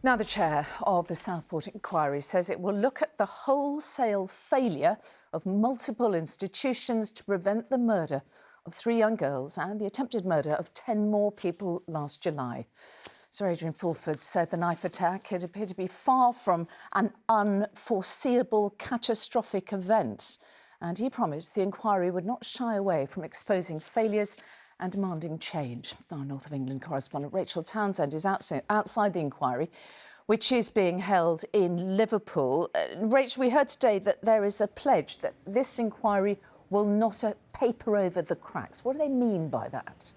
Now, the chair of the Southport Inquiry says it will look at the wholesale failure of multiple institutions to prevent the murder of 3 young girls and the attempted murder of 10 more people last July. Sir Adrian Fulford said the knife attack had appeared to be far from an unforeseeable catastrophic event, and he promised the inquiry would not shy away from exposing failures and demanding change. Our North of England correspondent Rachel Townsend is outside the inquiry, which is being held in Liverpool. Rachel, we heard today that there is a pledge that this inquiry will not paper over the cracks. What do they mean by that?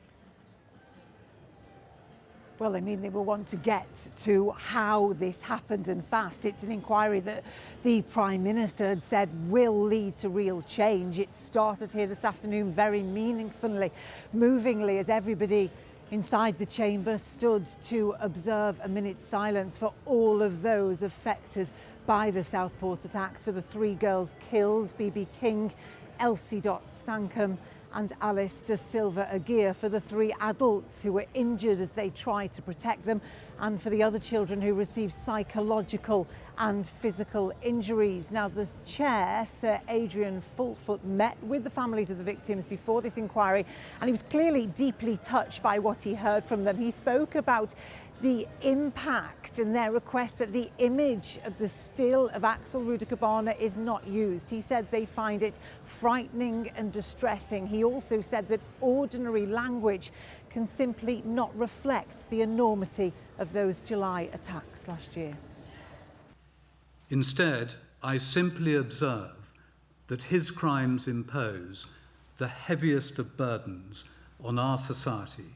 Well, I mean, they will want to get to how this happened and fast. It's an inquiry that the Prime Minister had said will lead to real change. It started here this afternoon very meaningfully, movingly, as everybody inside the chamber stood to observe a minute's silence for all of those affected by the Southport attacks, for the 3 girls killed, Bebe King, Elsie Dot Stancombe and Alice da Silva Aguiar, for the 3 adults who were injured as they tried to protect them, and for the other children who received psychological and physical injuries. Now, the chair, Sir Adrian Fulford, met with the families of the victims before this inquiry, and he was clearly deeply touched by what he heard from them. He spoke about the impact and their request that the image of the still of Axel Cabana is not used. He said they find it frightening and distressing. He also said that ordinary language can simply not reflect the enormity of those July attacks last year. Instead, I simply observe that his crimes impose the heaviest of burdens on our society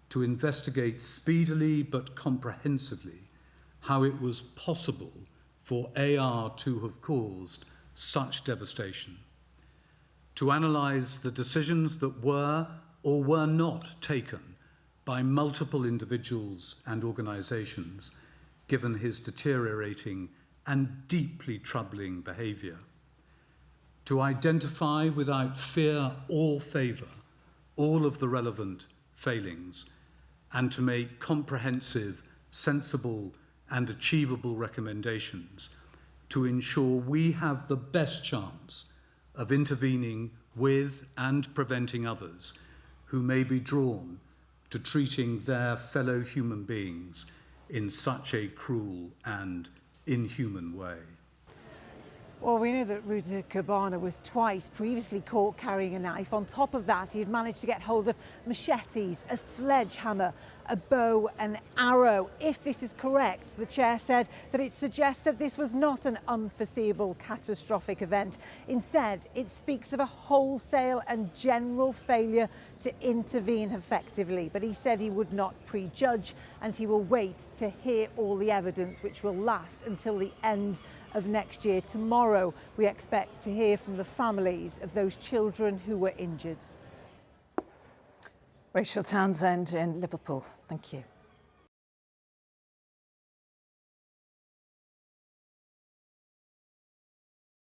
to investigate speedily but comprehensively how it was possible for AR to have caused such devastation, to analyse the decisions that were or were not taken by multiple individuals and organisations given his deteriorating and deeply troubling behaviour, to identify without fear or favour all of the relevant failings, and to make comprehensive, sensible and achievable recommendations to ensure we have the best chance of intervening with and preventing others who may be drawn to treating their fellow human beings in such a cruel and inhuman way. Well, we know that Cabana was twice previously caught carrying a knife. On top of that, he had managed to get hold of machetes, a sledgehammer, a bow and arrow. If this is correct, the chair said that it suggests that this was not an unforeseeable catastrophic event. Instead, it speaks of a wholesale and general failure to intervene effectively. But he said he would not prejudge, and he will wait to hear all the evidence, which will last until the end of next year. Tomorrow, we expect to hear from the families of those children who were injured. Rachel Townsend in Liverpool. Thank you.